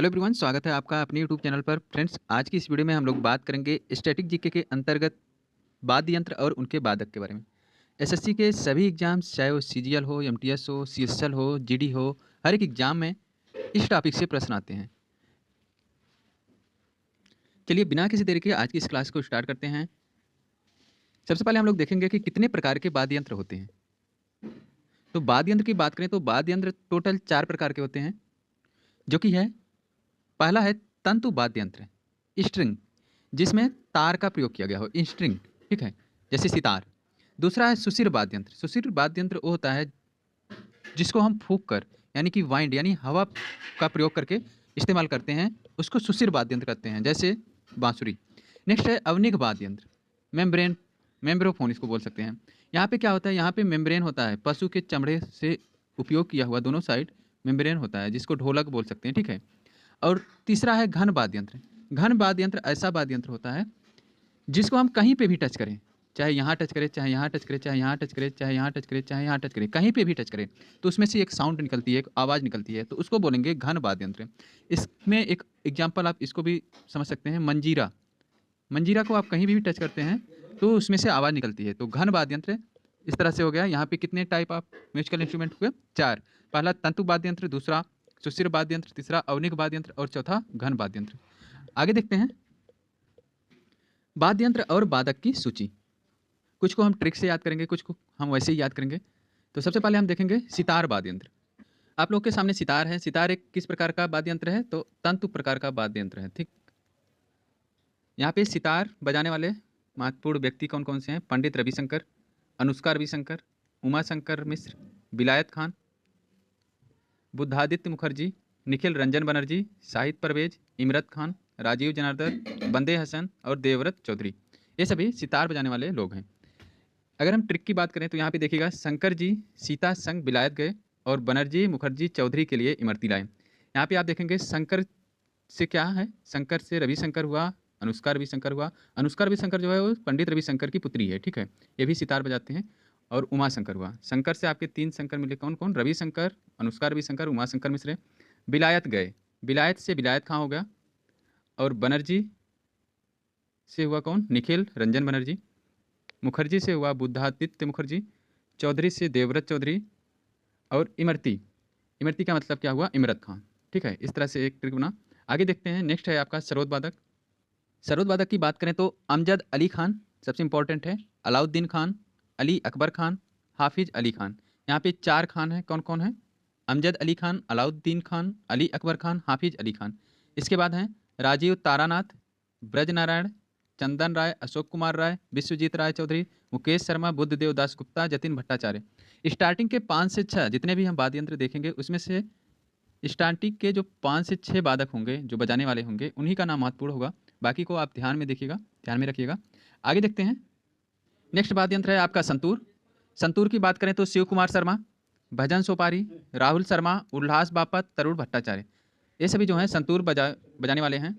Hello everyone, स्वागत है आपका अपने यूट्यूब चैनल पर। फ्रेंड्स, आज की इस वीडियो में हम लोग बात करेंगे स्टैटिक जीके के अंतर्गत वाद्य यंत्र और उनके वादक के बारे में। एसएससी के सभी एग्जाम्स, चाहे वो सीजीएल हो, एमटीएस हो, सीएसएल हो, जीडी हो, हर एक एग्जाम में इस टॉपिक से प्रश्न आते हैं। चलिए बिना किसी देरी के आज की इस क्लास को स्टार्ट करते हैं। सबसे पहले हम लोग देखेंगे कि कितने प्रकार के वाद्य यंत्र होते हैं। तो वाद्य यंत्र की बात करें तो वाद्य यंत्र टोटल 4 प्रकार के होते हैं, जो कि है, पहला है तंतु वाद्य यंत्र, स्ट्रिंग, जिसमें तार का प्रयोग किया गया हो, स्ट्रिंग, ठीक है, जैसे सितार। दूसरा है सुशिर वाद्य यंत्र। सुशिर वाद्य यंत्र वो होता है जिसको हम फूंक कर, यानी कि वाइंड यानी हवा का प्रयोग करके इस्तेमाल करते हैं, उसको सुशिर वाद्य यंत्र कहते हैं, जैसे बांसुरी। नेक्स्ट है अवनिक वाद्य यंत्र, मेम्ब्रेन, मेम्ब्रोफोन इसको बोल सकते हैं। यहाँ पे क्या होता है, यहाँ पे मेम्ब्रेन होता है, पशु के चमड़े से उपयोग किया हुआ दोनों साइड मेम्ब्रेन होता है, जिसको ढोलक बोल सकते हैं, ठीक है। और तीसरा है घन वाद्य यंत्र। घन वाद्य यंत्र ऐसा वाद्य यंत्र होता है जिसको हम कहीं पे भी टच करें, चाहे यहाँ टच करें, चाहे यहाँ टच करें, चाहे यहाँ टच करें, चाहे यहाँ टच करें, चाहे यहाँ टच करें, कहीं पे भी टच करें, तो उसमें से एक साउंड निकलती है, एक आवाज़ निकलती है, तो उसको बोलेंगे घन वाद्य यंत्र। इसमें एक एग्जाम्पल आप इसको भी समझ सकते हैं, मंजीरा। मंजीरा को आप कहीं भी टच करते हैं तो उसमें से आवाज़ निकलती है, तो घन वाद्य यंत्र इस तरह से हो गया। यहाँ पे कितने टाइप ऑफ म्यूजिकल इंस्ट्रूमेंट हुए? 4। पहला तंतु वाद्य यंत्र, दूसरा सुशिर वाद्य यंत्र, तीसरा अवनिक वाद्य यंत्र और चौथा घन वाद्य यंत्र। आगे देखते हैं वाद्य यंत्र और वादक की सूची। कुछ को हम ट्रिक से याद करेंगे, कुछ को हम वैसे ही याद करेंगे। तो सबसे पहले हम देखेंगे सितार वाद्य यंत्र। आप लोग के सामने सितार है। सितार एक किस प्रकार का वाद्य यंत्र है? तो तंतु प्रकार का वाद्य यंत्र है, ठीक। यहाँ पे सितार बजाने वाले महत्वपूर्ण व्यक्ति कौन कौन से हैं? पंडित रविशंकर, अनुष्का रविशंकर, उमा शंकर मिश्र, विलायत खान, बुद्धादित्य मुखर्जी, निखिल रंजन बनर्जी, शाहिद परवेज, इमरत खान, राजीव जनार्दन, बंदे हसन और देवव्रत चौधरी, ये सभी सितार बजाने वाले लोग हैं। अगर हम ट्रिक की बात करें तो यहाँ पे देखिएगा, शंकर जी सीता संग विलायत गए और बनर्जी मुखर्जी चौधरी के लिए इमरती लाए। यहाँ पे आप देखेंगे शंकर से क्या है, शंकर से रविशंकर हुआ, अनुष्का रविशंकर हुआ। अनुष्का रविशंकर जो है वो पंडित रविशंकर की पुत्री है, ठीक है, ये भी सितार बजाते हैं। और उमा शंकर हुआ। शंकर से आपके 3 शंकर मिले, कौन कौन? रविशंकर, अनुष्का रविशंकर, उमा शंकर मिश्र। विलायत गए, विलायत से विलायत खां हो गया। और बनर्जी से हुआ कौन? निखिल रंजन बनर्जी। मुखर्जी से हुआ बुद्धादित्य मुखर्जी। चौधरी से देवव्रत चौधरी। और इमरती, इमरती का मतलब क्या हुआ? इमरत खां, ठीक है। इस तरह से एक ट्रिक बना। आगे देखते हैं, नेक्स्ट है आपका सरोदवादक। सरोदवादक की बात करें तो अमजद अली खान सबसे इंपॉर्टेंट है, अलाउद्दीन खान, अली अकबर खान, हाफिज अली खान। यहाँ पे 4 खान हैं, कौन कौन है? अमजद अली खान, अलाउद्दीन खान, अली अकबर खान, हाफिज अली खान। इसके बाद हैं राजीव तारानाथ, ब्रज नारायण, चंदन राय, अशोक कुमार राय, विश्वजीत राय चौधरी, मुकेश शर्मा, बुद्धदेव दास गुप्ता, जतिन भट्टाचार्य। स्टार्टिंग के 5 से 6 जितने भी हम वाद्य यंत्र देखेंगे, उसमें से स्टार्टिंग के जो 5 से 6 वादक होंगे, जो बजाने वाले होंगे, उन्हीं का नाम महत्वपूर्ण होगा। बाकी को आप ध्यान में देखिएगा, ध्यान में रखिएगा। आगे देखते हैं, नेक्स्ट वाद्य यंत्र है आपका संतूर। संतूर की बात करें तो शिव कुमार शर्मा, भजन सोपारी, राहुल शर्मा, उल्लास बापत, तरुण भट्टाचार्य, ये सभी जो हैं संतूर बजाने वाले हैं।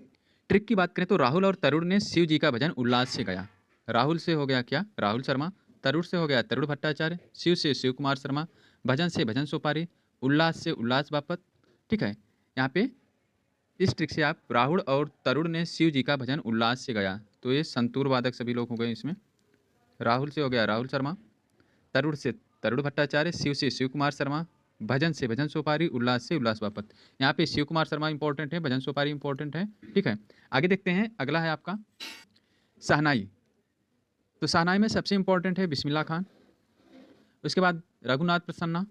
ट्रिक की बात करें तो राहुल और तरुण ने शिव जी का भजन उल्लास से गाया। राहुल से हो गया क्या? राहुल शर्मा। तरुण से हो गया तरुण भट्टाचार्य। शिव से शिव कुमार शर्मा। भजन से भजन सोपारी। उल्लास से उल्लास बापत, ठीक है। यहाँ पे इस ट्रिक से आप, राहुल और तरुण ने शिव जी का भजन उल्लास से गाया, तो ये संतूर वादक सभी लोग हो गए इसमें। राहुल से हो गया राहुल शर्मा, तरुण से तरुण भट्टाचार्य, शिव से शिव कुमार शर्मा, भजन से भजन सोपारी, उल्लास से उल्लास बापत। यहाँ पे शिव कुमार शर्मा इंपॉर्टेंट है, भजन सोपारी इंपॉर्टेंट है, ठीक है। आगे देखते हैं, अगला है आपका शहनाई। तो शहनाई में सबसे इंपॉर्टेंट है बिस्मिल्लाह खान। उसके बाद रघुनाथ प्रसन्ना,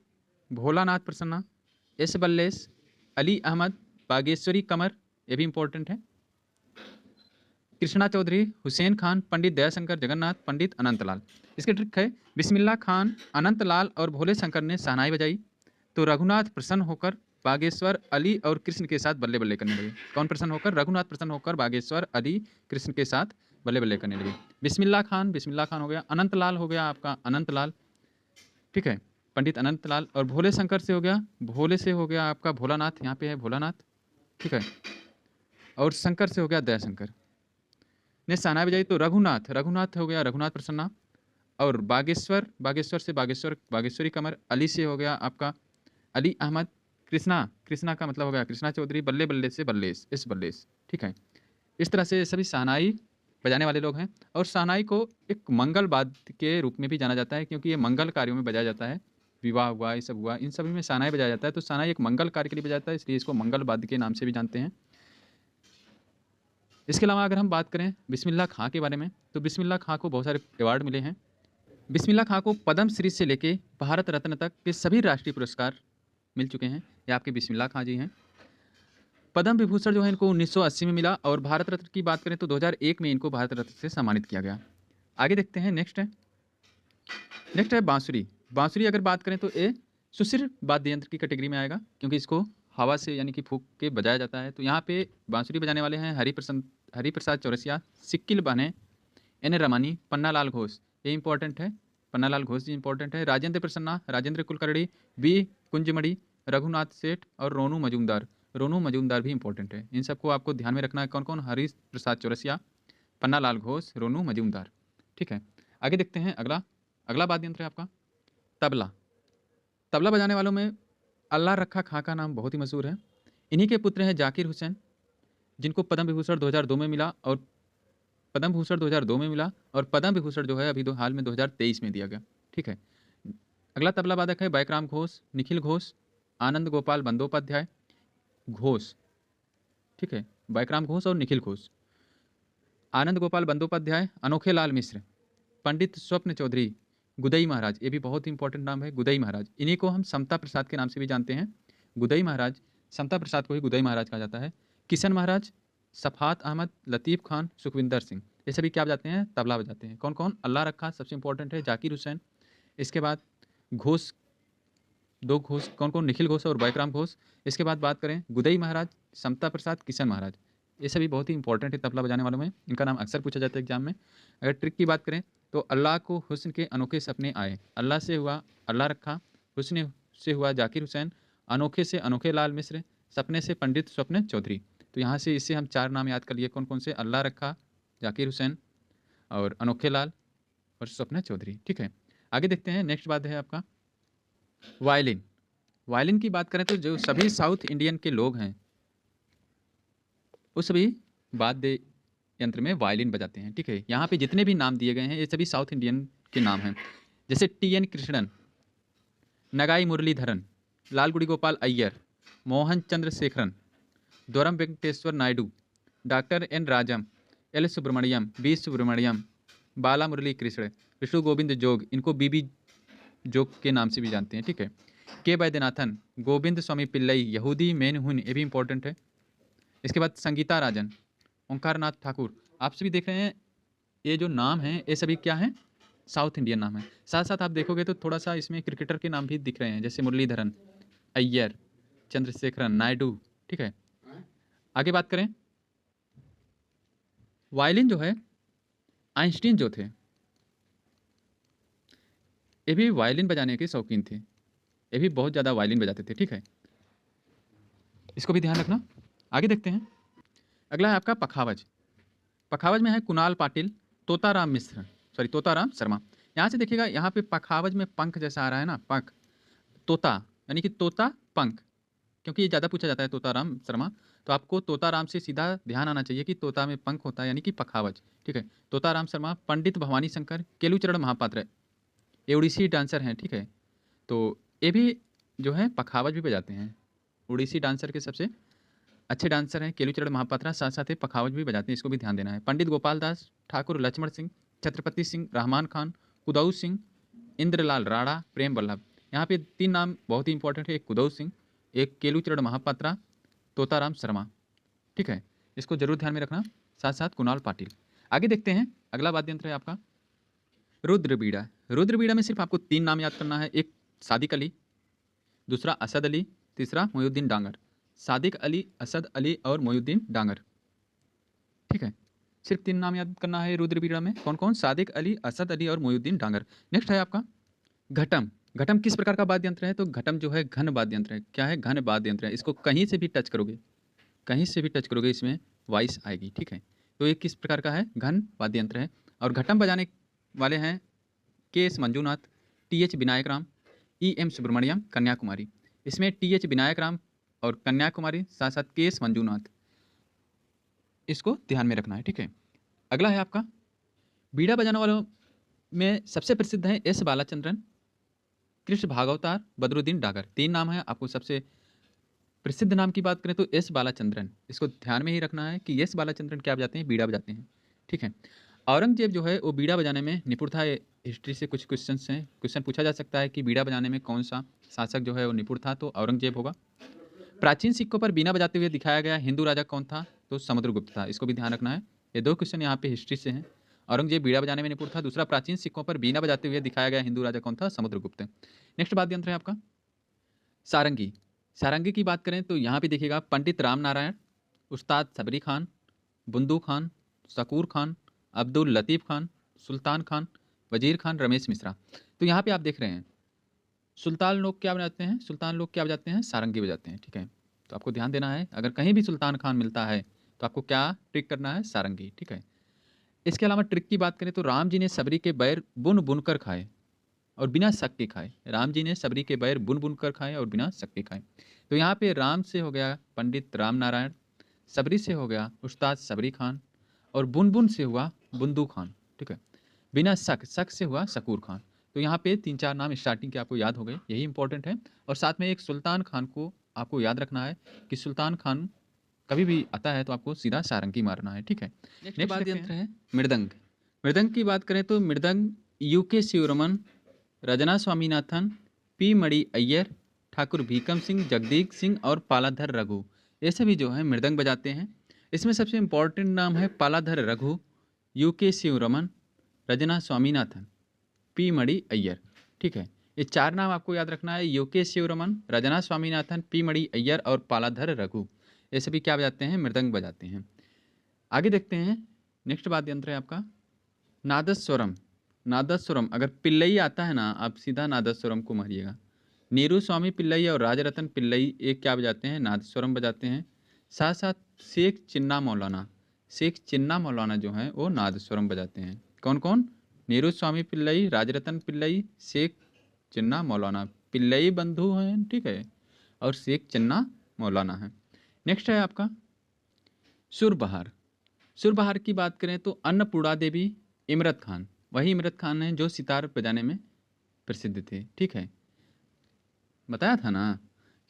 भोलानाथ प्रसन्ना, एस बल्लेश, अली अहमद, बागेश्वरी कमर, ये भी इंपॉर्टेंट है। कृष्णा चौधरी, हुसैन खान, पंडित दयाशंकर जगन्नाथ, पंडित अनंतलाल। इसके ट्रिक है, बिस्मिल्लाह खान, अनंतलाल और भोले शंकर ने शहनाई बजाई, तो रघुनाथ प्रसन्न होकर बागेश्वर, अली और कृष्ण के साथ बल्ले बल्ले करने लगे। कौन प्रसन्न होकर? रघुनाथ प्रसन्न होकर बागेश्वर, अली, कृष्ण के साथ बल्ले बल्ले करने लगे। बिस्मिल्लाह खान हो गया। अनंतलाल हो गया आपका अनंतलाल, ठीक है, पंडित अनंतलाल। और भोले शंकर से हो गया, भोले से हो गया आपका भोलानाथ, यहाँ पे है भोलानाथ, ठीक है। और शंकर से हो गया दयाशंकर ने शहनाई बजाई, तो रघुनाथ, रघुनाथ हो गया रघुनाथ प्रसन्ना। और बागेश्वर, बागेश्वर से बागेश्वर, बागेश्वरी कमर। अली से हो गया आपका अली अहमद, कृष्णा, कृष्णा का मतलब हो गया कृष्णा चौधरी, बल्ले बल्ले से बल्लेश, एस बल्लेश, ठीक है। इस तरह से सभी शहनाई बजाने वाले लोग हैं। और शहनाई को एक मंगल वाद्य के रूप में भी जाना जाता है, क्योंकि ये मंगल कार्यों में बजाया जाता है। विवाह हुआ, ये सब हुआ, इन सभी में शहनाई बजाया जाता है। तो शहनाई एक मंगल कार्य के लिए बजाया जाता है, इसलिए इसको मंगल वाद्य के नाम से भी जानते हैं। इसके अलावा अगर हम बात करें बिस्मिल्लाह खां के बारे में, तो बिस्मिल्लाह खां को बहुत सारे अवार्ड मिले हैं। बिस्मिल्लाह खां को पद्म श्री से लेके भारत रत्न तक के सभी राष्ट्रीय पुरस्कार मिल चुके हैं। ये आपके बिस्मिल्लाह खां जी हैं। पद्म विभूषण जो है इनको 1980 में मिला, और भारत रत्न की बात करें तो 2001 में इनको भारत रत्न से सम्मानित किया गया। आगे देखते हैं, नेक्स्ट है बांसुरी। बांसुरी अगर बात करें तो ये सुशिर वाद्य यंत्र की कैटेगरी में आएगा, क्योंकि इसको हवा से यानी कि फूंक के बजाया जाता है। तो यहाँ पे बांसुरी बजाने वाले हैं हरिप्रसाद चौरसिया, सिक्किल बहने, एन रमानी, पन्नालाल घोष, ये इंपॉर्टेंट है, पन्नालाल घोष जी इंपॉर्टेंट है। राजेंद्र प्रसन्ना, राजेंद्र कुलकर्णी, बी कुंजमणि, रघुनाथ सेठ और रोनू मजूमदार। रोनू मजूमदार भी इंपॉर्टेंट है। इन सबको आपको ध्यान में रखना है। कौन कौन? हरि प्रसाद चौरसिया, पन्नालाल घोष, रोनू मजूमदार, ठीक है। आगे देखते हैं, अगला वाद्य यंत्र है आपका तबला। तबला बजाने वालों में अल्लाह रखा खां का नाम बहुत ही मशहूर है। इन्हीं के पुत्र हैं जाकिर हुसैन, जिनको पद्म विभूषण 2002 में मिला, और पद्म भूषण 2002 में मिला, और पद्म विभूषण जो है अभी हाल में 2023 में दिया गया, ठीक है। अगला तबला वादक है बैकराम घोष, निखिल घोष, आनंद गोपाल बंदोपाध्याय घोष, ठीक है। बैकराम घोष और निखिल घोष, आनंद गोपाल बंदोपाध्याय, अनोखे लाल मिश्र, पंडित स्वप्न चौधरी, गुदई महाराज, ये भी बहुत इंपॉर्टेंट नाम है, गुदई महाराज। इन्हीं को हम समता प्रसाद के नाम से भी जानते हैं। गुदई महाराज, समता प्रसाद को ही गुदई महाराज कहा जाता है। किशन महाराज, सफात अहमद, लतीफ़ खान, सुखविंदर सिंह, ये सभी क्या बजाते हैं? तबला बजाते हैं। कौन कौन? अल्लाह रखा सबसे इंपॉर्टेंट है, जाकिर हुसैन, इसके बाद घोष, दो घोष, कौन कौन? निखिल घोष और बैकराम घोष। इसके बाद बात करें गुदई महाराज, समता प्रसाद, किशन महाराज, ये सभी बहुत ही इंपॉर्टेंट है तबला बजाने वालों में। इनका नाम अक्सर पूछा जाता है एग्जाम में। अगर ट्रिक की बात करें तो अल्लाह को हुस्न के अनोखे सपने आए, अल्लाह से हुआ अल्लाह रखा, हुस्न से हुआ जाकिर हुसैन, अनोखे से अनोखे लाल मिश्र, सपने से पंडित स्वप्न चौधरी। तो यहाँ से इससे हम 4 नाम याद कर लिए, कौन कौन से? अल्लाह रखा, जाकिर हुसैन और अनोखे लाल और स्वप्न चौधरी, ठीक है। आगे देखते हैं, नेक्स्ट बात है आपका वायलिन। वायलिन की बात करें तो जो सभी साउथ इंडियन के लोग हैं उस सभी वाद्य यंत्र में वायलिन बजाते हैं, ठीक है। यहाँ पे जितने भी नाम दिए गए हैं ये सभी साउथ इंडियन के नाम हैं, जैसे T N. Krishnan, Nagai Muralidharan, Lalgudi Gopal Iyer, Mohan Chandrasekharan, Dwaram Venkateswara Naidu, doctor N Rajam, L Subramaniam, B Subramaniam, Bala Murali Krishna, Vishnu Govind Jog, इनको बीबी जोग के नाम से भी जानते हैं, ठीक है। के वैद्यनाथन, गोविंद स्वामी पिल्लई, यहूदी मेनहुन, ये भी इंपॉर्टेंट है। इसके बाद संगीता राजन, ओंकारनाथ ठाकुर। आप सभी देख रहे हैं ये जो नाम हैं ये सभी क्या हैं? साउथ इंडियन नाम है। साथ साथ आप देखोगे तो थोड़ा सा इसमें क्रिकेटर के नाम भी दिख रहे हैं, जैसे मुरलीधरन, अय्यर, चंद्रशेखरन, नायडू, ठीक है। आगे बात करें, वायलिन जो है आइंस्टीन जो थे ये भी वायलिन बजाने के शौकीन थे, ये भी बहुत ज़्यादा वायलिन बजाते थे, ठीक है। इसको भी ध्यान रखना। आगे देखते हैं, अगला है आपका पखावज। पखावज में है कुणाल पाटिल, तोताराम शर्मा। यहाँ से देखिएगा, यहाँ पे पखावज में पंख जैसा आ रहा है ना, पंख, तोता यानी कि तोता पंख, क्योंकि ये ज़्यादा पूछा जाता है तोताराम शर्मा, तो आपको तोताराम से सीधा ध्यान आना चाहिए कि तोता में पंख होता है, यानी कि पखावज, ठीक है। तोताराम शर्मा, पंडित भवानी शंकर, केलुचरण महापात्र, ये उड़ीसी डांसर हैं, ठीक है। तो ये भी जो है पखावज भी बजाते हैं। उड़ीसी डांसर के सबसे अच्छे डांसर हैं केलुचरण महापात्रा, साथ साथ ही पखावज भी बजाते हैं, इसको भी ध्यान देना है। पंडित गोपाल दास, ठाकुर लक्ष्मण सिंह, छत्रपति सिंह, रहमान खान, कुदऊ सिंह, इंद्रलाल राणा, प्रेम वल्लभ। यहाँ पे 3 नाम बहुत ही इंपॉर्टेंट है, एक कुदऊ सिंह, एक केलुचरण महापात्रा, तोताराम शर्मा, ठीक है। इसको जरूर ध्यान में रखना, साथ साथ कुणाल पाटिल। आगे देखते हैं, अगला वाद्य यंत्र है आपका रुद्रबीड़ा। रुद्रबीड़ा में सिर्फ आपको 3 नाम याद करना है, एक सादिक अली, दूसरा असद अली, तीसरा मोहिउद्दीन डांगर। सादिक अली, असद अली और मोहिउद्दीन डांगर, ठीक है। सिर्फ 3 नाम याद करना है रुद्रबीड़ा में, कौन कौन? सादिक अली, असद अली और मोहिउद्दीन डांगर। नेक्स्ट है आपका घटम। घटम किस प्रकार का वाद्य यंत्र है? तो घटम जो है घन वाद्य यंत्र है। क्या है? घन वाद्य यंत्र है। इसको कहीं से भी टच करोगे, कहीं से भी टच करोगे इसमें वॉइस आएगी, ठीक है। तो ये किस प्रकार का है? घन वाद्य यंत्र है। और घटम बजाने वाले हैं K S Manjunath, T H Vinayak Ram, E M Subramaniam, Kanyakumari. इसमें टी.एच. विनायक राम और कन्याकुमारी, साथ साथ के.एस. मंजूनाथ, इसको ध्यान में रखना है, ठीक है। अगला है आपका बीड़ा बजाने वालों में सबसे प्रसिद्ध हैं एस बालाचंद्रन, कृष्ण भागवतार, बदरुद्दीन डागर। 3 नाम है। आपको सबसे प्रसिद्ध नाम की बात करें तो एस बालाचंद्रन, इसको ध्यान में ही रखना है कि एस बालाचंद्रन क्या बजाते हैं, बीड़ा बजाते हैं, ठीक है। औरंगजेब जो है वो बीड़ा बजाने में निपुण था। ये हिस्ट्री से कुछ क्वेश्चंस हैं, क्वेश्चन पूछा जा सकता है कि बीड़ा बजाने में कौन सा शासक जो है वो निपुण था, तो औरंगजेब होगा। प्राचीन सिक्कों पर बीना बजाते हुए दिखाया गया हिंदू राजा कौन था, तो समुद्रगुप्त था। इसको भी ध्यान रखना है। ये 2 क्वेश्चन यहाँ पे हिस्ट्री से हैं। औरंगजेब बीड़ा बजाने में निपुण था, दूसरा प्राचीन सिक्कों पर बीना बजाते हुए दिखाया गया हिंदू राजा कौन था, समुद्रगुप्त। नेक्स्ट वाद्य यंत्र है आपका सारंगी। सारंगी की बात करें तो यहाँ पे देखिएगा पंडित राम नारायण, उस्ताद सबरी खान, बुंदू खान, शकूर खान, अब्दुल लतीफ़ खान, सुल्तान खान, वजीर खान, रमेश मिश्रा। तो यहाँ पे आप देख रहे हैं सुल्तान लोग क्या बजाते हैं, सुल्तान लोग क्या बजाते हैं, सारंगी बजाते हैं, ठीक है। तो आपको ध्यान देना है, अगर कहीं भी सुल्तान खान मिलता है तो आपको क्या ट्रिक करना है, सारंगी, ठीक है। इसके अलावा ट्रिक की बात करें तो राम जी ने सबरी के बैर बुन बुन कर खाए और बिना शक के खाए। राम जी ने सबरी के बैर बुन बुन कर खाए और बिना शक के खाए। तो यहाँ पे राम से हो गया पंडित राम नारायण, सबरी से हो गया उस्ताद सबरी खान और बुन बुन से हुआ बुंदू खान, ठीक है। बिना शक, शक से हुआ शकूर खान। तो यहाँ पे 3-4 नाम स्टार्टिंग के आपको याद हो गए, यही इंपॉर्टेंट है। और साथ में एक सुल्तान खान को आपको याद रखना है कि सुल्तान खान कभी भी आता है तो आपको सीधा सारंगी मारना है, ठीक है। नेक्स्ट वाद्य यंत्र है मृदंग। मृदंग की बात करें तो मृदंग यूके शिवरमन, रजना स्वामीनाथन, पी मणि अय्यर, ठाकुर भीकम सिंह, जगदीप सिंह और पालाधर रघु, ये सभी जो है मृदंग बजाते हैं। इसमें सबसे इम्पोर्टेंट नाम है पालाधर रघु, यूके शिवरमन, रजना स्वामीनाथन, पी मणि अय्यर, ठीक है। ये 4 नाम आपको याद रखना है, यूके शिवरमन, रजना स्वामीनाथन, पी मणि अय्यर और पालाधर रघु, ये सभी क्या बजाते हैं, मृदंग बजाते हैं। आगे देखते हैं नेक्स्ट वाद्य यंत्र है आपका नादस्वरम। नादस्वरम, अगर पिल्लई आता है ना, आप सीधा नादस्वरम को मारिएगा। नीरू स्वामी पिल्लई और राजरतन पिल्लई एक क्या बजाते हैं, नादस्वरम बजाते हैं। साथ साथ शेख चिन्ना मौलाना, शेख चिन्ना मौलाना जो हैं वो नादस्वरम बजाते हैं। कौन कौन, नीरू स्वामी पिल्लई, राजरतन पिल्लई, शेख चिन्ना मौलाना। पिल्लई बंधु हैं, ठीक है, और शेख चिन्ना मौलाना है। नेक्स्ट है आपका सुरबहार। सुरबहार की बात करें तो अन्नपूर्णा देवी, इमरत खान, वही इमरत खान हैं जो सितार बजाने में प्रसिद्ध थे, ठीक है। बताया था ना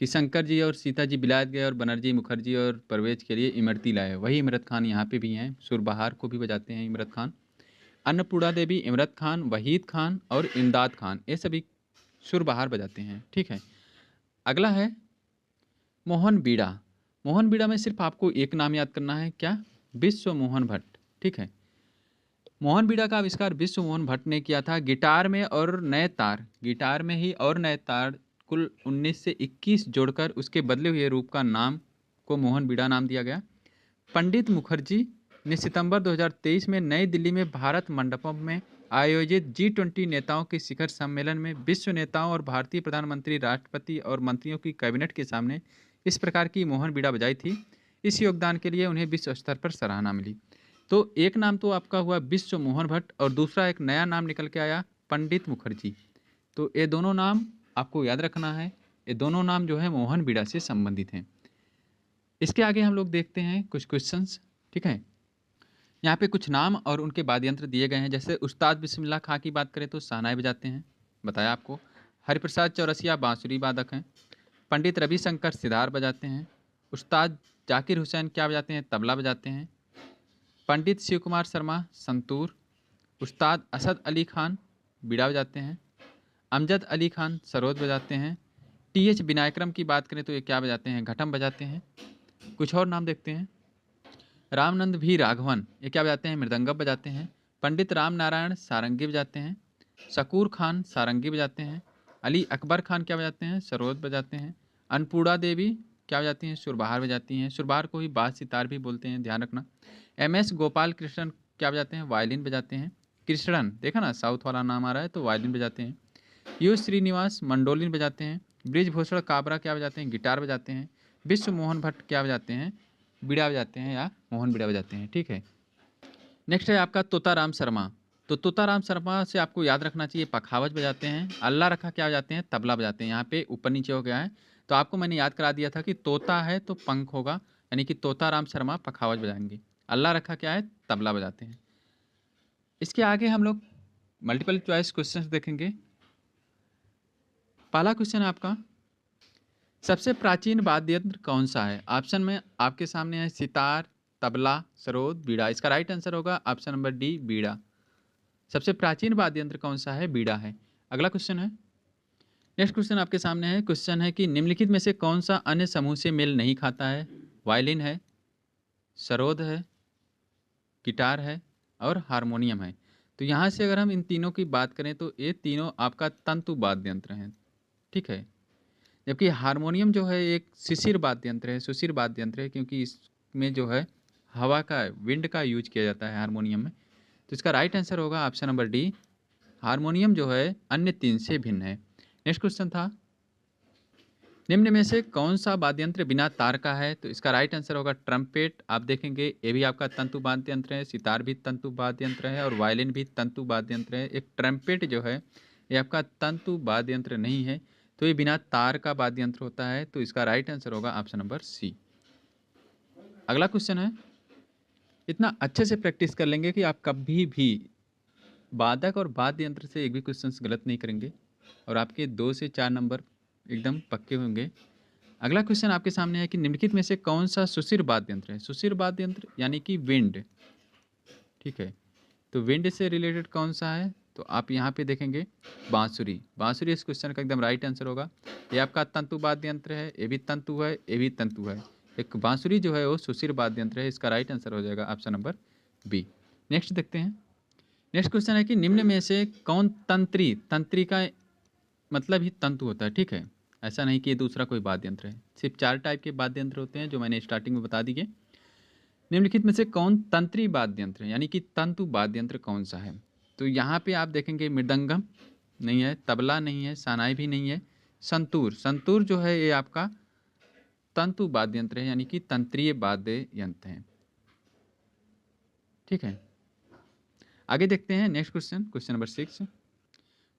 कि शंकर जी और सीता जी बिलायत गए और बनर्जी मुखर्जी और परवेज के लिए इमरती लाए, वही इमरत खान यहाँ पे भी हैं। सुरबहार को भी बजाते हैं इमरत खान। अन्नपूर्णा देवी, इमरत खान, वहीद खान और इमदाद खान, ये सभी सुरबहार बजाते हैं, ठीक है। अगला है मोहन बीड़ा। मोहन बीड़ा में सिर्फ आपको एक नाम याद करना है, क्या, विश्व मोहन भट्ट, ठीक है। मोहन बीड़ा का आविष्कार विश्व मोहन भट्ट ने किया था। गिटार में और नए तार, गिटार में ही और नए तार कुल 19 से 21 जोड़कर उसके बदले हुए रूप का नाम को मोहन बीड़ा नाम दिया गया। पंडित मुखर्जी ने सितंबर 2023 में नई दिल्ली में भारत मंडपम में आयोजित G20 नेताओं के शिखर सम्मेलन में विश्व नेताओं और भारतीय प्रधानमंत्री, राष्ट्रपति और मंत्रियों की कैबिनेट के सामने इस प्रकार की मोहन बीड़ा बजाई थी। इस योगदान के लिए उन्हें विश्व स्तर पर सराहना मिली। तो एक नाम तो आपका हुआ विश्व मोहन भट्ट और दूसरा एक नया नाम निकल के आया पंडित मुखर्जी। तो ये दोनों नाम आपको याद रखना है, ये दोनों नाम जो है मोहन बीड़ा से संबंधित हैं। इसके आगे हम लोग देखते हैं कुछ क्वेश्चंस, ठीक है। यहाँ पे कुछ नाम और उनके वाद्य यंत्र दिए गए हैं। जैसे उस्ताद बिस्मिल्लाह खां की बात करें तो शहनाई बजाते हैं, बताया आपको। हरिप्रसाद चौरसिया बांसुरी वादक हैं। पंडित रविशंकर सितार बजाते हैं। उस्ताद जाकिर हुसैन क्या बजाते हैं, तबला बजाते हैं। पंडित शिव कुमार शर्मा संतूर। उस्ताद असद अली खान बीड़ा बजाते हैं। अमजद अली खान सरोद बजाते हैं। टी.एच. विनायकरम की बात करें तो ये क्या बजाते हैं, घटम बजाते हैं। कुछ और नाम देखते हैं। रामनंद भी राघवन ये क्या बजाते हैं, मृदंगम बजाते हैं। पंडित राम नारायण सारंगी बजाते हैं। शकूर खान सारंगी बजाते हैं। अली अकबर खान क्या बजाते हैं, सरोद बजाते हैं। अन्नपूर्णा देवी क्या बजाती हैं, सुरबहार बजाती हैं। सुरबहार को ही बाज सितार भी बोलते हैं, ध्यान रखना। एम.एस. गोपाल कृष्णन क्या बजाते हैं, वायलिन बजाते हैं। कृष्णन देखा ना, साउथ वाला नाम आ रहा है तो वायलिन बजाते हैं। यू श्रीनिवास मंडोलिन बजाते हैं। ब्रिजभूषण काबरा क्या बजाते हैं, गिटार बजाते हैं। विश्व मोहन भट्ट क्या बजाते हैं, बीड़ा बजाते हैं या मोहन बीड़ा बजाते हैं, ठीक है। नेक्स्ट है आपका तोताराम शर्मा। तो तोताराम शर्मा से आपको याद रखना चाहिए पखावज बजाते हैं। अल्लाह रखा क्या बजाते हैं, तबला बजाते हैं। यहाँ पे ऊपर नीचे हो गया है तो आपको मैंने याद करा दिया था कि तोता है तो पंख होगा, यानी कि तोताराम शर्मा पखावज बजाएंगे। अल्लाह रखा क्या है, तबला बजाते हैं। इसके आगे हम लोग मल्टीपल चॉइस क्वेश्चंस देखेंगे। पहला क्वेश्चन है आपका, सबसे प्राचीन वाद्य यंत्र कौन सा है? ऑप्शन में आपके सामने है सितार, तबला, सरोद, बीड़ा। इसका राइट आंसर होगा ऑप्शन नंबर डी, बीड़ा। सबसे प्राचीन वाद्य यंत्र कौन सा है? बीड़ा है। अगला क्वेश्चन है, नेक्स्ट क्वेश्चन आपके सामने है। क्वेश्चन है कि निम्नलिखित में से कौन सा अन्य समूह से मेल नहीं खाता है? वायलिन है, सरोद है, गिटार है और हारमोनियम है। तो यहाँ से अगर हम इन तीनों की बात करें तो ये तीनों आपका तंतु वाद्य यंत्र हैं, ठीक है। जबकि हारमोनियम जो है एक शिशिर वाद्य यंत्र है, सुशिर वाद्य यंत्र है, क्योंकि इसमें जो है हवा का, विंड का यूज किया जाता है हारमोनियम में। तो इसका राइट आंसर होगा ऑप्शन नंबर डी, हारमोनियम जो है अन्य तीन से भिन्न है। नेक्स्ट क्वेश्चन था, निम्न में से कौन सा वाद्य यंत्र बिना तार का है? तो इसका राइट आंसर होगा ट्रम्पेट। आप देखेंगे ये भी आपका तंतु वाद्य यंत्र है, सितार भी तंतु वाद्य यंत्र है और वायलिन भी तंतु वाद्य यंत्र है। एक ट्रम्पेट जो है ये आपका तंतु वाद्य यंत्र नहीं है, तो ये बिना तार का वाद्य यंत्र होता है। तो इसका राइट आंसर होगा ऑप्शन नंबर सी। अगला क्वेश्चन है, इतना अच्छे से प्रैक्टिस कर लेंगे कि आप कभी भी वादक और वाद्य यंत्र से एक भी क्वेश्चन गलत नहीं करेंगे और आपके 2 से 4 नंबर एकदम पक्के होंगे। अगला क्वेश्चन आपके सामने है कि निम्नलिखित में से कौन सा सुशिर वाद्य यंत्र है? सुशिर वाद्य यंत्र यानी कि विंड, ठीक है। तो विंड से रिलेटेड कौन सा है? तो आप यहाँ पे देखेंगे बांसुरी। बांसुरी इस क्वेश्चन का एकदम राइट आंसर होगा। ये आपका तंतु वाद्य यंत्र है, ये भी तंतु है, ये भी तंतु है। एक बांसुरी जो है वो सुशिर वाद्य यंत्र है। इसका राइट आंसर हो जाएगा ऑप्शन नंबर बी। नेक्स्ट देखते हैं। नेक्स्ट क्वेश्चन है कि निम्न में से कौन तंत्री, तंत्री का मतलब ही तंतु होता है, ठीक है। ऐसा नहीं कि ये दूसरा कोई वाद्य यंत्र है। सिर्फ 4 टाइप के वाद्य यंत्र होते हैं जो मैंने स्टार्टिंग में बता दिए। निम्नलिखित में से कौन तंत्री वाद्य यंत्र है, यानी कि तंतु वाद्य यंत्र कौन सा है? तो यहाँ पे आप देखेंगे मृदंगम नहीं है, तबला नहीं है, शहनाई भी नहीं है, संतूर। संतूर जो है ये आपका तंतु वाद्य यंत्र है, यानी कि तंत्रीय वाद्य यंत्र है, ठीक है। आगे देखते हैं next question, question number 6।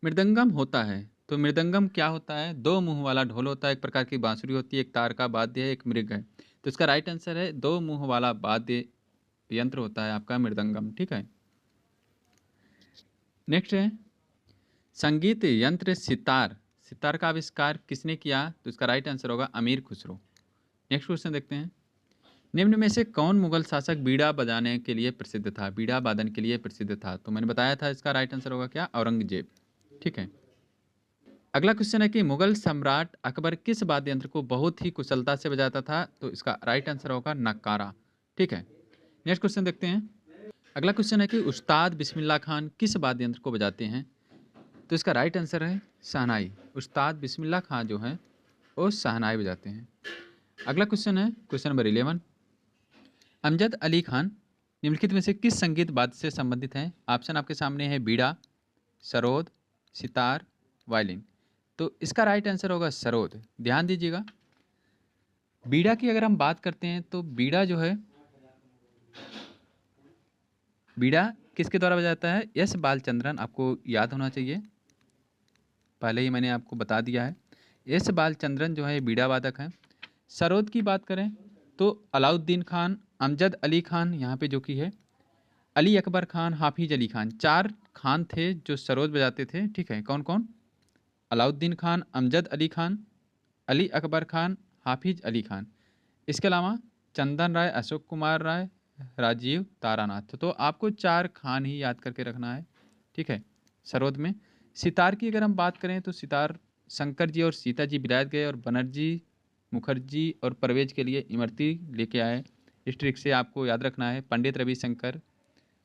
Mridangam होता है, तो मृदंगम क्या होता है? 2 मुंह वाला ढोल होता है, एक प्रकार की बांसुरी होती है, एक तार का वाद्य है, एक मृग है। तो इसका राइट आंसर है 2 मुंह वाला वाद्य यंत्र होता है आपका मृदंगम, ठीक है। नेक्स्ट है, संगीत यंत्र सितार, सितार का आविष्कार किसने किया? तो इसका राइट आंसर होगा अमीर खुसरो। नेक्स्ट क्वेश्चन देखते हैं, निम्न में से कौन मुगल शासक बीड़ा बजाने के लिए प्रसिद्ध था, बीड़ा वादन के लिए प्रसिद्ध था? तो मैंने बताया था इसका राइट आंसर होगा क्या, औरंगजेब, ठीक है। अगला क्वेश्चन है कि मुगल सम्राट अकबर किस वाद्य यंत्र को बहुत ही कुशलता से बजाता था? तो इसका राइट आंसर होगा नक्कारा, ठीक है। नेक्स्ट क्वेश्चन देखते हैं। अगला क्वेश्चन है कि उस्ताद बिस्मिल्लाह खान किस वाद्य यंत्र को बजाते हैं? तो इसका राइट आंसर है शहनाई। उस्ताद बिस्मिल्लाह खान जो है वो शहनाई बजाते हैं। अगला क्वेश्चन है क्वेश्चन नंबर 11। अमजद अली खान निम्नलिखित में से किस संगीत वाद्य से संबंधित हैं? ऑप्शन आपके सामने है बीड़ा, सरोद, सितार, वायलिन। तो इसका राइट आंसर होगा सरोद। ध्यान दीजिएगा, बीड़ा की अगर हम बात करते हैं तो बीड़ा जो है, बीड़ा किसके द्वारा बजाता है? एस बालचंद्रन, आपको याद होना चाहिए, पहले ही मैंने आपको बता दिया है। एस बालचंद्रन जो है बीड़ा वादक हैं। सरोद की बात करें तो अलाउद्दीन खान, अमजद अली खान यहाँ पे जो कि है, अली अकबर खान, हाफिज अली खान, 4 खान थे जो सरोद बजाते थे, ठीक है। कौन कौन? अलाउद्दीन खान, अमजद अली खान, अली अकबर खान, हाफिज अली खान। इसके अलावा चंदन राय, अशोक कुमार राय, राजीव तारानाथ। तो आपको 4 खान ही याद करके रखना है, ठीक है। सरोद में सितार की अगर हम बात करें तो सितार शंकर जी और सीता जी विलायत गए और बनर्जी, मुखर्जी और परवेज के लिए इमरती लेके आए। इस ट्रिक से आपको याद रखना है पंडित रविशंकर,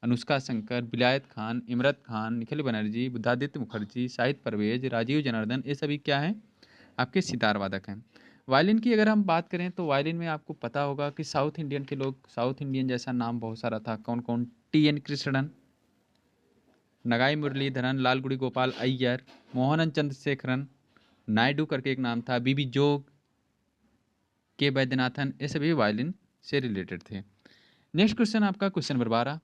अनुष्का शंकर, विलायत खान, इमरत खान, निखिल बनर्जी, बुद्धादित्य मुखर्जी, शाहिद परवेज, राजीव जनार्दन, ये सभी क्या हैं? आपके सितार वादक हैं। वायलिन की अगर हम बात करें तो वायलिन में आपको पता होगा कि साउथ इंडियन के लोग, साउथ इंडियन जैसा नाम बहुत सारा था। कौन कौन? टी एन कृष्णन, नगाई मुरलीधरन, लालगुड़ी गोपाल अय्यर, मोहनन चंद्रशेखरन, नायडू करके एक नाम था, बीबी जोग, के वैद्यनाथन, ये सभी वायलिन से रिलेटेड थे। नेक्स्ट क्वेश्चन आपका क्वेश्चन नंबर 12।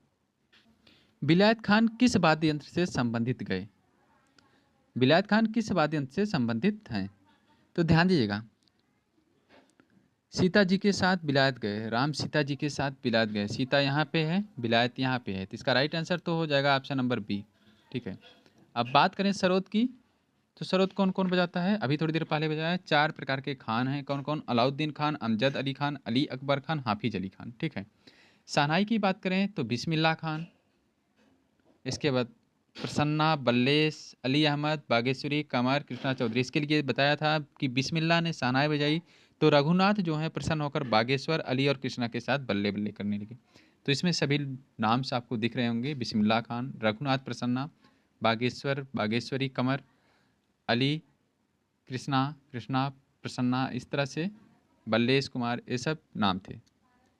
विलायत खान किस वाद्य यंत्र से संबंधित गए? विलायत खान किस वाद्य यंत्र से संबंधित हैं? तो ध्यान दीजिएगा, सीता जी के साथ बिलायत गए, राम सीता जी के साथ बिलायत गए। सीता यहाँ पे है, बिलायत यहाँ पे है, तो इसका राइट आंसर तो हो जाएगा ऑप्शन नंबर बी। ठीक है, अब बात करें सरोद की, तो सरोद कौन कौन बजाता है? अभी थोड़ी देर पहले बजाया। 4 प्रकार के खान हैं, कौन कौन? अलाउद्दीन खान, अमजद अली खान, अली अकबर खान, हाफिज अली खान। ठीक है, शहनाई की बात करें तो बिस्मिल्लाह खान, इसके बाद प्रसन्ना, बल्लेश, अली अहमद, बागेश्वरी, कमर, कृष्णा चौधरी। इसके लिए बताया था कि बिस्मिल्लाह ने शहनाई बजाई तो रघुनाथ जो है प्रसन्न होकर बागेश्वर, अली और कृष्णा के साथ बल्ले बल्ले करने लगे। तो इसमें सभी नाम से आपको दिख रहे होंगे, बिस्मिल्लाह खान, रघुनाथ प्रसन्ना, बागेश्वर, बागेश्वरी, कमर, अली, कृष्णा, कृष्णा प्रसन्ना, इस तरह से बल्लेश कुमार, ये सब नाम थे।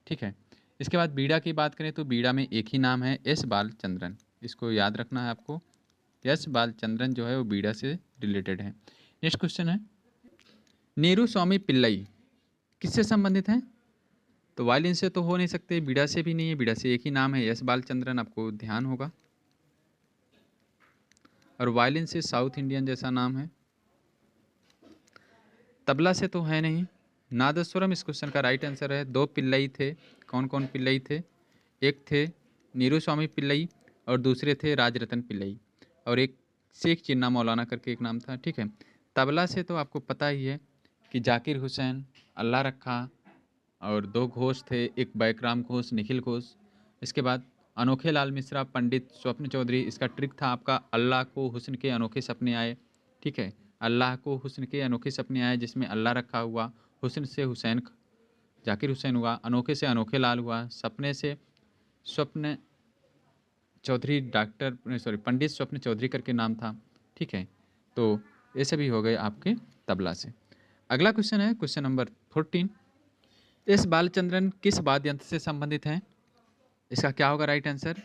ठीक है, इसके बाद बीड़ा की बात करें तो बीड़ा में एक ही नाम है, एस बालचंद्रन। इसको याद रखना है आपको, एस बालचंद्रन जो है वो बीड़ा से रिलेटेड है। नेक्स्ट क्वेश्चन है, नेहरू स्वामी पिल्लई किससे संबंधित हैं? तो वायलिन से तो हो नहीं सकते, बीड़ा से भी नहीं है, बीड़ा से एक ही नाम है, एस बालचंद्रन, आपको ध्यान होगा। और वायलिन से साउथ इंडियन जैसा नाम है। तबला से तो है नहीं। नादस्वरम इस क्वेश्चन का राइट आंसर है। 2 पिल्लई थे, कौन कौन पिल्लई थे? एक थे नीरू स्वामी पिल्लई और दूसरे थे राजरतन पिल्लई, और एक शेख चिन्ना मौलाना करके एक नाम था। ठीक है, तबला से तो आपको पता ही है कि जाकिर हुसैन, अल्लाह रखा, और 2 घोष थे, एक बैकराम घोष, निखिल घोष। इसके बाद अनोखे लाल मिश्रा, पंडित स्वप्न चौधरी। इसका ट्रिक था आपका, अल्लाह को हुस्न के अनोखे सपने आए। ठीक है, अल्लाह को हुस्न के अनोखे सपने आए, जिसमें अल्लाह रखा हुआ, हुस्न से हुसैन जाकिर हुसैन हुआ, अनोखे से अनोखे लाल हुआ, सपने से स्वप्न चौधरी, डॉक्टर सॉरी पंडित स्वप्न चौधरी करके नाम था। ठीक है, तो ये सभी हो गए आपके तबला से। अगला क्वेश्चन है क्वेश्चन नंबर 14। एस बालचंद्रन किस वाद्य यंत्र से संबंधित हैं? इसका क्या होगा राइट आंसर?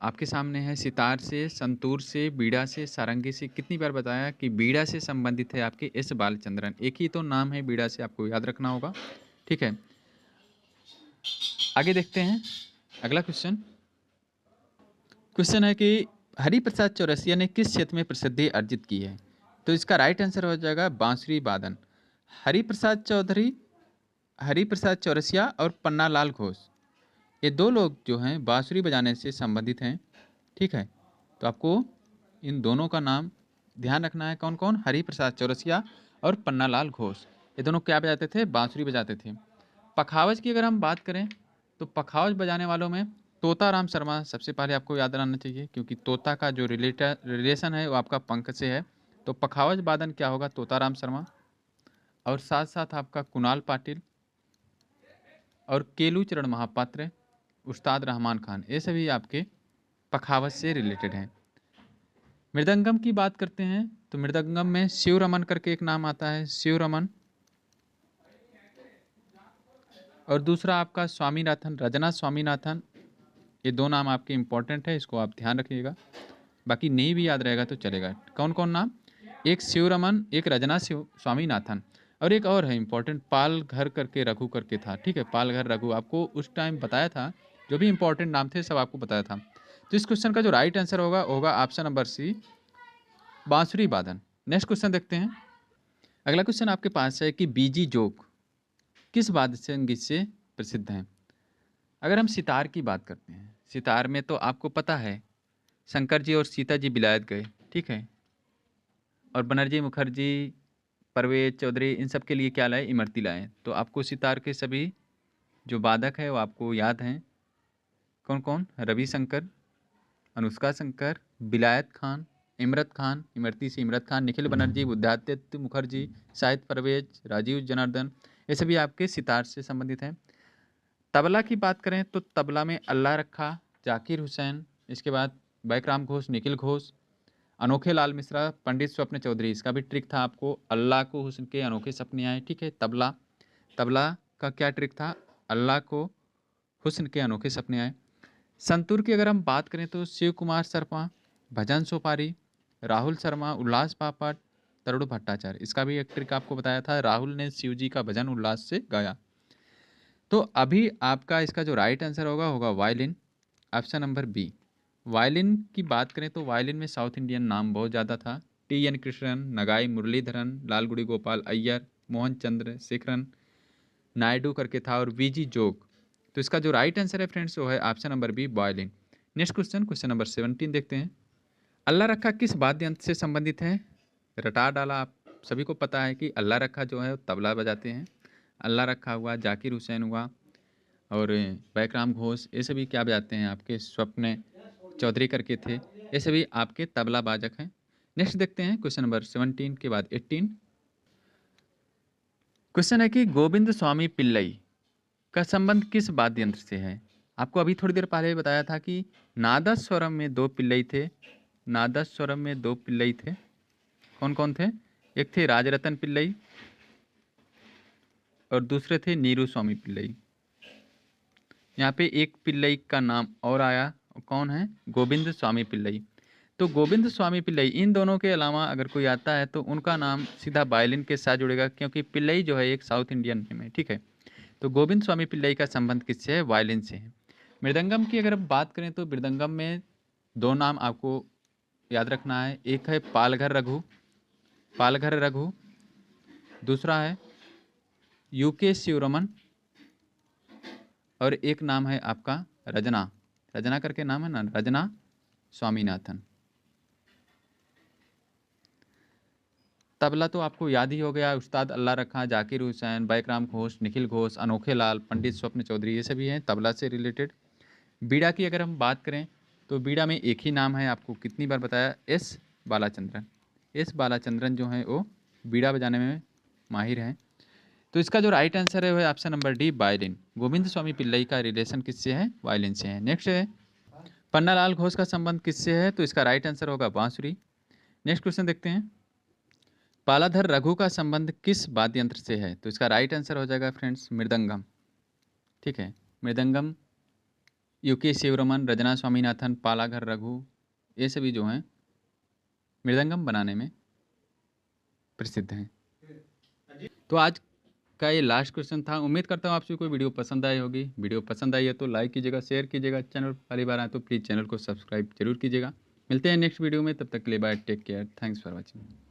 आपके सामने है, सितार से, संतूर से, बीड़ा से, सारंगी से। कितनी बार बताया कि बीड़ा से संबंधित है आपके एस बालचंद्रन, एक ही तो नाम है बीड़ा से, आपको याद रखना होगा। ठीक है, आगे देखते हैं अगला क्वेश्चन। क्वेश्चन है कि हरिप्रसाद चौरसिया ने किस क्षेत्र में प्रसिद्धि अर्जित की है? तो इसका राइट आंसर हो जाएगा बांसुरी वादन। हरिप्रसाद चौधरी, हरिप्रसाद चौरसिया और पन्नालाल घोष, ये 2 लोग जो हैं बांसुरी बजाने से संबंधित हैं। ठीक है, तो आपको इन दोनों का नाम ध्यान रखना है, कौन कौन? हरिप्रसाद चौरसिया और पन्नालाल घोष। ये दोनों क्या बजाते थे? बांसुरी बजाते थे। पखावज की अगर हम बात करें तो पखावज बजाने वालों में तोताराम शर्मा सबसे पहले आपको याद रहना चाहिए, क्योंकि तोता का जो रिलेशन है वो आपका पंख से है। तो पखावज वादन क्या होगा? तोताराम शर्मा। और साथ साथ आपका कुणाल पाटिल और केलू चरण महापात्र, उस्ताद रहमान खान, ये सभी आपके पखावज से रिलेटेड हैं। मृदंगम की बात करते हैं तो मृदंगम में शिव रमन करके एक नाम आता है, शिव रमन। और दूसरा आपका स्वामीनाथन, रजना स्वामीनाथन। ये 2 नाम आपके इंपॉर्टेंट है, इसको आप ध्यान रखिएगा, बाकी नहीं भी याद रहेगा तो चलेगा। कौन कौन नाम? एक शिव रमन, एक रजना शिव स्वामीनाथन, और एक और है इंपॉर्टेंट, पाल घर करके रघु करके था। ठीक है, पाल घर रघु, आपको उस टाइम बताया था, जो भी इंपॉर्टेंट नाम थे सब आपको बताया था। तो इस क्वेश्चन का जो राइट आंसर होगा ऑप्शन नंबर सी, बांसुरी वादन। नेक्स्ट क्वेश्चन देखते हैं। अगला क्वेश्चन आपके पास है कि बीजी जोग किस वाद्य संगीत से प्रसिद्ध हैं? अगर हम सितार की बात करते हैं, सितार में तो आपको पता है शंकर जी और सीता जी बिलायत गए। ठीक है, और बनर्जी मुखर्जी, परवेज चौधरी, इन सब के लिए क्या लाए? इमरती लाए। तो आपको सितार के सभी जो वादक है वो आपको याद हैं, कौन कौन? रविशंकर, अनुष्का शंकर, बिलायत खान, इमरत खान, इमरती से इमरत खान, निखिल बनर्जी, बुद्धादित्य मुखर्जी, शाहिद परवेज, राजीव जनार्दन, ये सभी आपके सितार से संबंधित हैं। तबला की बात करें तो तबला में अल्लाह रखा, जाकिर हुसैन, इसके बाद बैकराम घोष, निखिल घोष, अनोखे लाल मिश्रा, पंडित स्वप्न चौधरी। इसका भी ट्रिक था आपको, अल्लाह को हुस्न के अनोखे सपने आए। ठीक है, तबला, तबला का क्या ट्रिक था? अल्लाह को हुस्न के अनोखे सपने आए। संतूर की अगर हम बात करें तो शिव कुमार शर्मा, भजन सोपारी, राहुल शर्मा, उल्लास पापड़, तरुण भट्टाचार्य। इसका भी एक ट्रिक आपको बताया था, राहुल ने शिव जी का भजन उल्लास से गाया। तो अभी आपका इसका जो राइट आंसर होगा violin, option number B. Violin की बात करें तो वायलिन में साउथ इंडियन नाम बहुत ज़्यादा था, टी एन कृष्णन, नगाई मुरलीधरन, लालगुड़ी गोपाल अय्यर, मोहन चंद्रशेखरन नायडू करके था, और वीजी जोग। तो इसका जो राइट आंसर है फ्रेंड्स वो है option number B, violin. Next question, question number 17 देखते हैं। अल्लाह रखा किस वाद्य यंत्र से संबंधित है? रटा डाला, आप सभी को पता है कि अल्लाह रखा जो है वो तबला बजाते हैं। अल्लाह रखा हुआ, जाकिर हुसैन हुआ, और बैकराम घोष, ये सभी क्या बजाते हैं? आपके स्वप्न चौधरी करके थे, ये सभी आपके तबला बाजक हैं। नेक्स्ट देखते हैं क्वेश्चन नंबर 17 के बाद 18। क्वेश्चन है कि गोविंद स्वामी पिल्लई का संबंध किस वाद्य यंत्र से है? आपको अभी थोड़ी देर पहले बताया था कि नादस्वरम में दो पिल्लई थे। नादस्वरम में दो पिल्लई थे, कौन कौन थे? एक थे राजरतन पिल्लई और दूसरे थे नीरू स्वामी पिल्लई। यहाँ पे एक पिल्लई का नाम और आया, कौन है? गोविंद स्वामी पिल्लई। तो गोविंद स्वामी पिल्लई, इन दोनों के अलावा अगर कोई आता है तो उनका नाम सीधा वायलिन के साथ जुड़ेगा, क्योंकि पिल्लई जो है एक साउथ इंडियन नेम है, ठीक है। तो गोविंद स्वामी पिल्लई का संबंध किससे है? वायलिन से है। मृदंगम की अगर बात करें तो मृदंगम में दो नाम आपको याद रखना है, एक है पालघर रघु, पालघर रघु, दूसरा है यूके शिवरमन, और एक नाम है आपका रजना, रजना करके नाम है ना, रजना स्वामीनाथन। तबला तो आपको याद ही हो गया, उस्ताद अल्लाह रखा, जाकिर हुसैन, बैकराम घोष, निखिल घोष, अनोखे लाल, पंडित स्वप्न चौधरी, ये सभी हैं तबला से रिलेटेड। बीड़ा की अगर हम बात करें तो बीड़ा में एक ही नाम है, आपको कितनी बार बताया? एस बालाचंद्रन। एस बालाचंद्रन जो है वो बीड़ा बजाने में माहिर हैं। तो इसका जो राइट आंसर है वह option number D, violin. Govinda Swamy Pillai का रिलेशन किससे है? वायलिन से है। नेक्स्ट है पन्नालाल घोष का संबंध किससे है? तो इसका राइट आंसर होगा बांसुरी। नेक्स्ट क्वेश्चन देखते हैं, पालाधर रघु का संबंध किस वाद्य यंत्र से है? तो इसका राइट आंसर हो जाएगा फ्रेंड्स मृदंगम, ठीक है। मृदंगम यूके शिवरमन, रजना स्वामीनाथन, पालाधर रघु, ये सभी जो हैं मृदंगम बनाने में प्रसिद्ध हैं। तो आज का ये लास्ट क्वेश्चन था। उम्मीद करता हूँ आपसे कोई वीडियो पसंद आई होगी। वीडियो पसंद आई है तो लाइक कीजिएगा, शेयर कीजिएगा, चैनल पहली बार आए तो प्लीज़ चैनल को सब्सक्राइब जरूर कीजिएगा। मिलते हैं नेक्स्ट वीडियो में, तब तक के लिए bye, take care, thanks for watching.